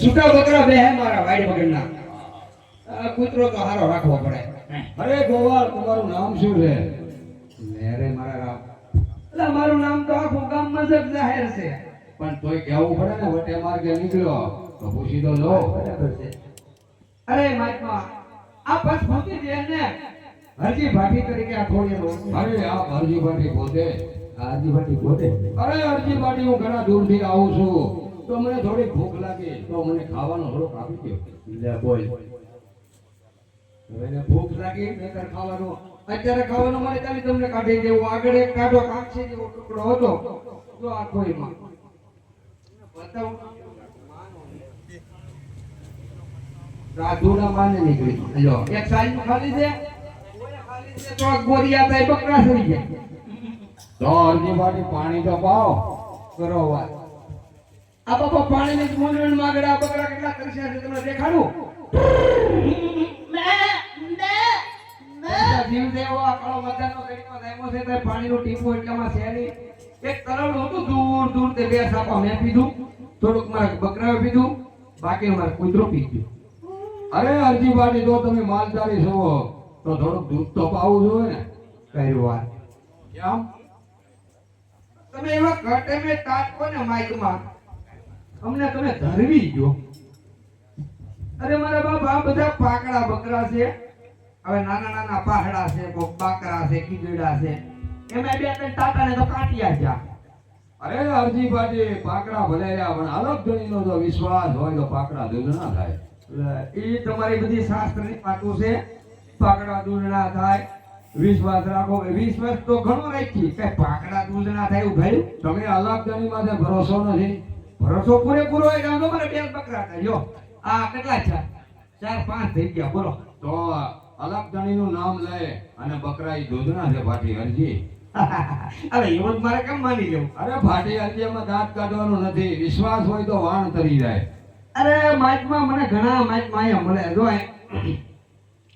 છૂટા બકરા બે હે મારા વાડી બગડના. કૂતરો તો હારો રાખવો પડે. અરે ગોવાળ, તમારું નામ શું છે? મેરે મારા રામ. એટલે મારું નામ તો આખું ગામમાં જ જાહેર છે. પણ તોય કહેવું પડે ને, વટે માર્ગે નીકળ્યો તો પૂછી તો લો. બરાબર છે. અરે મહાત્મા, આ પછ ભૂતી દે ને હરજી ભાટી તરીકે આ ખોડિયાનો. અરે આ હરજી ભાટી પોતે. હરજી ભાટી પોતે. અરે હરજી ભાટી, હું ઘણા દૂરથી આવું છું તો મને થોડી ભૂખ લાગી તો મને ખાવાનો થોડોક આપી દો. લે બોલ. હવે એને ભૂખ લાગી નહીતર ખાવાનું. અત્યારે ખાવાનું મારે ચાલી તમને કાઢી દેવું. આગળ એક કાઢો કાંક્ષી જેવો ટુકડો હતો તો આ ખોઈમાં બતાવું. રાધુના માને નીકળી. લો એક સાઈડ ખાલી છે, ખાલી છે તો ગોરિયા થાય બકરા થઈ જાય. તો હરજી ભાટી પાણી તો પાવ. કરો વાત. આ બાપા પાણીની જ મૂંઝવણ માંગડે. આ બકરા કેટલા કરશે છે તમને દેખાડું. જીવ દેવો આ કાળો મજાનો ગળીમાં દાયમો છે તો પાણીનું ટીપું એટલામાં છે નહીં. એક તળાવડું હતું દૂર દૂર તે બે સાપા મેં પીધું, થોડુંક મારા બકરાએ પીધું, બાકી મારા કૂતરો પી ગયું. અરે હરજી ભાટી, જો તમે માલધારી છો તો થોડુંક દૂધ તો પાવું જોઈએ ને. કઈ વાત. કેમ? તમે એવા ઘટે મે તાટકો ને માઈકમાં અમને તમે ધરવી ગયો. અરે મારા બાપ, આ બધા પાકડા બકરા છે. હવે નાના નાના પાહડા છે, કોક બાકરા છે, કીગડા છે. એમાં બે ત્રણ તાતાને તો કાટિયા છે. અરે હરજી ભાટી, પાકડા ભલે રહ્યા પણ અલગ ગણીનો જો વિશ્વાસ હોય તો પાકડા દૂધ ના થાય. એ તમારી બધી શાસ્ત્રની વાતો છે. પાકડા દૂધ ના થાય, વિશ્વાસ રાખો. વિશ્વાસ તો ઘણો રાખી, કઈ પાકડા દૂધ ના થાય એવું ભાઈ. તમે અલગ ગણી માટે ભરોસો નથી. ભરોસો પૂરેપૂરો હોય. ગામ મારે બે બકરા હતા. લ્યો આ કેટલા છે? 4-5 થઈ ગયા. બોલો. તો અલગ ગણીનું નામ લે અને બકરા ઈ દૂધ ના છે ભાટી હરજી. અરે એવું જ મારે કેમ માની લેવું? અરે ભાટી હરજી, એમાં દાંત કાઢવાનું નથી. વિશ્વાસ હોય તો વાણ તરી જાય. અરે માઇકમાં મને ઘણા માઇકમાં અહીંયા મળે. જો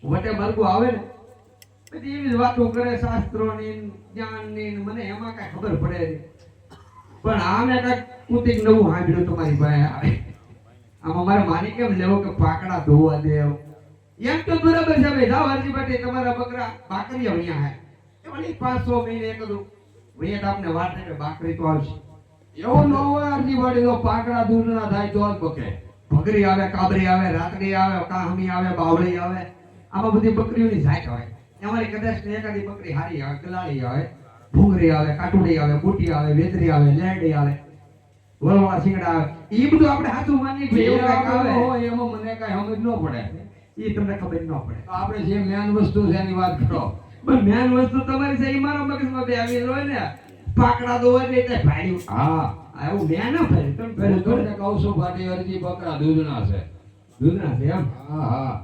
વટે બરગું આવે ને બધી એવી જ વાતો કરે, શાસ્ત્રોની જ્ઞાનની. મને એમાં કઈ ખબર પડે નહીં. પણ આમે કઈક કુતિક નવું સાંભળ્યું તમારી પાસે આવે. આમાં મારે માની કેમ લેવો કે પાકડા ધોવા દેવ? એમ તો બરાબર છે ભાઈ. જાઓ હરજી ભાટી, તમારા બકરા બાકરી અહીંયા હે. એ વળી 500 મહિને કદું વૈયા તો આપને વાત થાય કે બાકરી તો આવશે. એવું ન હોય હરજી ભાટી, તો પાકડા દૂધ ના થાય તો જ બકે. ભગરી આવે, કાબરી આવે, રાતડી આવે, કાહમી આવે, બાવળી આવે. આમાં બધી બકરીઓની જાત હોય. અમારી કદાચ એકાદી બકરી હારી આવે, કલાળી આવે, ભૂંગરી આવે, કાટુડી આવે, બુટી આવે, વેતરી આવે, લેડી આવે, વળવાળા શીંગડા આવે. એ બધું આપણે હાથું માની કે એવું કાંઈક આવે હોય એમાં મને કઈ સમજ ન પડે. એ તમને ખબર ન પડે. તો આપણે જે મેન વસ્તુ છે એની વાત કરો. પણ મેન વસ્તુ તમારી છે. એ મારા મગજમાં બે આવી હોય ને. પાકડા દો એટલે તે ભાડ્યું. હા, એવું મેં ના ભાડ્યું. તમે હું ભાડ્યું તમને કહું છું ભાટી હરજી, બકરા દૂધ ના છે. દૂધ ના છે એમ? હા હા.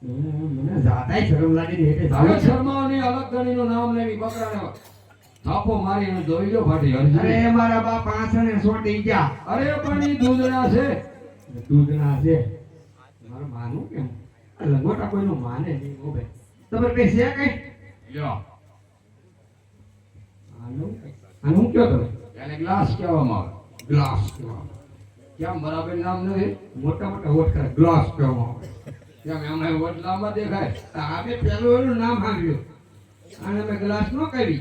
મને જાતાય શરમ લાગી રહી. એટલે હવે શર્માઓની અલગ ગણીનું નામ લેવી, બકરાને થાપો મારીને દોઈ લો ભાટી હરજી. અરે મારા બાપ આસણે સોટી ગયા. અરે પણ ઈ દૂધ ના છે. દૂધ ના છે. મારે માનું કેમ? આ લંગોટા કોઈનું માને નહીં. ઓ ભાઈ તમારે કઈ છે કઈ? લ્યો, આનું કયો તમે? એને ગ્લાસ કહેવામાં આવે. ગ્લાસ. કેમ બરાબર નામ નથી? મોટા મોટા વોટ કરે ગ્લાસ કહેવામાં આવે. કેમ એમાં વટ લાંબા દેખાય? આપણે પેલું એનું નામ સાંભળ્યું અને અમે ગ્લાસ નો કરી.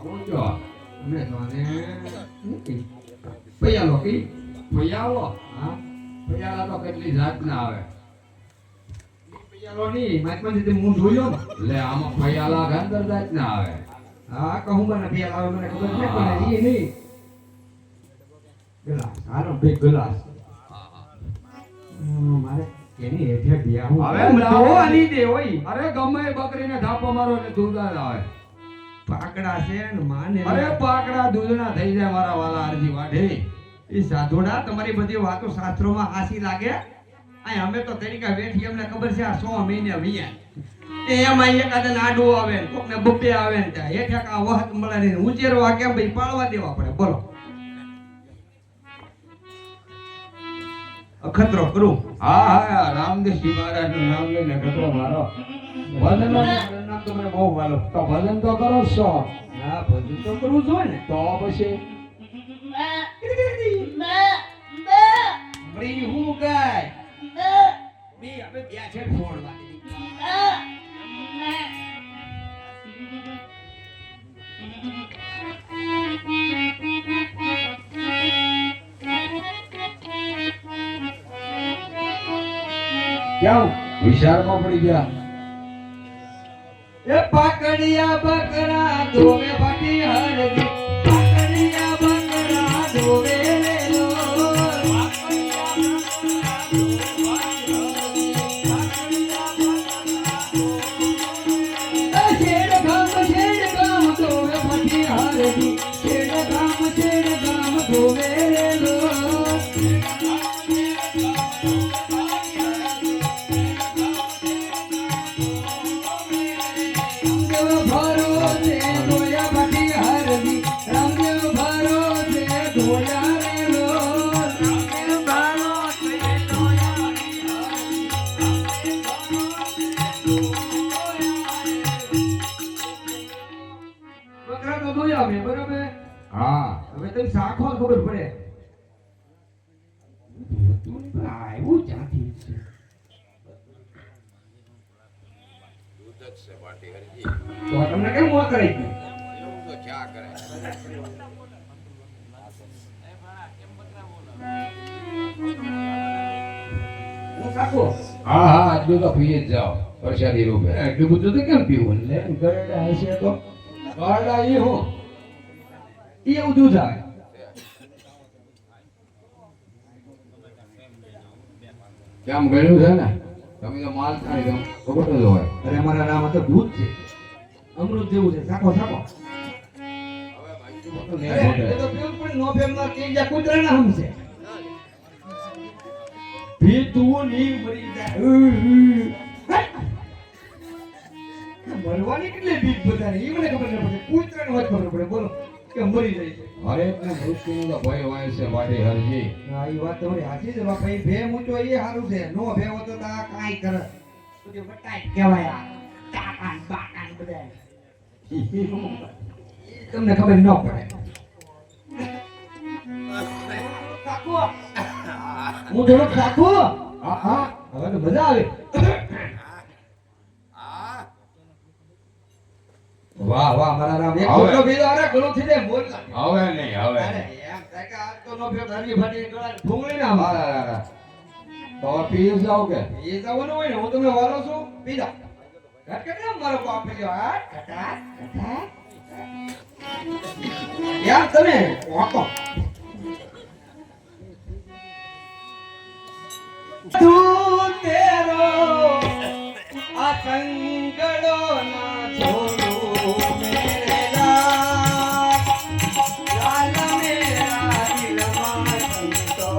હું કયો? અમે તો આને પૈયાલો કી. પૈયાલો? હા, પૈયાલા તો કેટલી જાતના આવે. પૈયાલો નહીં. માઇકમાંથી હું જોયો ને. લે આમાં પૈયાલા અંદર જાતના આવે. હા, કહું મને પૈયાલો આવે મને ખબર છે પણ એ નહીં. ગ્લાસ. હાલો બે ગ્લાસ. મારે એની હેઠે ગયા હું. હવે તો આની દે હોય. અરે ગમે એ બકરીને ધાપો મારો એટલે દૂધ જ આવે. પાકડા છે ને માને. અરે પાકડા દૂધના થઈ જાય મારા વાલા હરજી વાઢી. એ સાધુડા તમારી બધી વાતો શાસ્ત્રોમાં હાસી લાગે. આ અમે તો તરીકા વેઠી અમને ખબર છે આ 100 મહિને વિયા. એ એમાં એકાદે આડું આવે ને કોકને બબ્બે આવે ને ત્યાં હેઠે કા વહત મળે ને ઉંચેરવા કેમ ભાઈ પાળવા દેવા પડે. બોલો અખતરો કરું. હા હા, રામદેવજી મહારાજનું નામ લઈને કટરો મારો. ભજન નામ તો મને બહુ વાલો. તો ભજન તો કરો છો. હા, ભજન તો કરવું જોઈએ ને. તો પછી આપણી હું ગાય બે હવે બે છે ફોડવાની ક્યાં વિચારમાં પડી ગયા એ પાકડિયા બકરા ધોવે ફાટી હરદી પાકડિયા બકરા ધોવે લેલો છેડ ગામ ધોવે ફાટી હરદી છેડ ગામ ધોવે લેલો બરાબર હા હવે તમે સાખો ખબર પડે આવ્યું ક્યાંથી છે તો તમને કેમ મોત કરી હું સાખો હા હા આટલું તો પીએ જ જાઓ પ્રસાદી રૂપે એટલું બધું તો કેમ પીવું લે ગરડા હશે તો ગાડા ઈ હું એ એવું દૂધ આવે કેમ ગળ્યું છે ને તમે તો માલ ખાઈ દો ખબર જ હોય અરે અમારા નામ તો દૂધ છે અમૃત જેવું છે સાખો સાખો ને અરે, એ તો પીવું પણ નો ફેમમાં કે જા કૂતરાના હમ છે પીતું ની મરી જાય મરવાની કેટલી બીક બધાને એ મને ખબર ન પડે કૂતરાને વાત ખબર પડે બોલો કે મરી જાય છે હરેક ને મૃત્યુનો તો ભય હોય છે વાડી હરજી હા એ વાત તમારી સાચી છે બાપા એ ભે મૂચો એ સારું છે નો ભે હોતો તો આ કાંઈ કરે બધું વટાઈ કહેવાય આ કાકાન બાકાન બધા તમને ખબર ન પડે કાકો હું થોડોક કાકો હા હા હવે તો મજા આવે વાહ વાહ મારા રામ એક હવે. મોટો ભીલો અરે ગળું થી દે બોલ હવે નહીં હવે અરે એમ થાય કે આજ તો નો ભેળ ધરવી ફાટી ગળા ભૂંગળી ના હા, મારે હા, હા. તો હવે પી જાઓ કે એ જવાનું હોય ને હું તમને વાલો છું પી જાઓ ઘટ કે મારો બાપ પી જાઓ હા કટા કટા યાર તમે વાકો તું તેરો આ સંગડો ના છોડું મેરે લાલ લાલ મેરા દિલમાં સંતો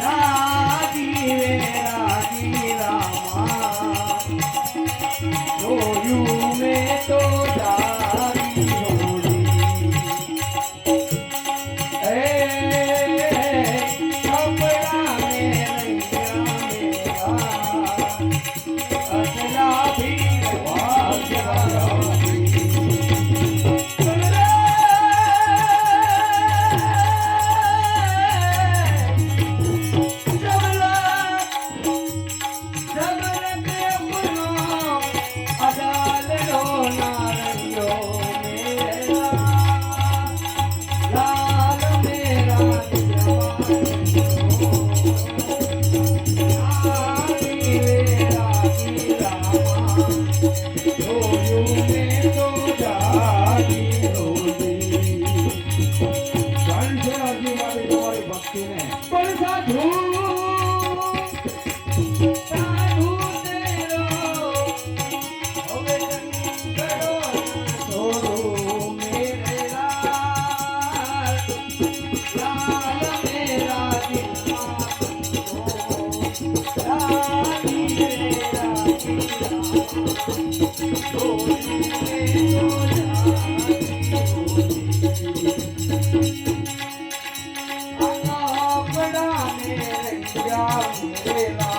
રાગી રાગી રામા જોયું મેં તો તારી હોળી એ કપડા મેં અસલા ભીડ આપણા ને રંગ્યા મેલા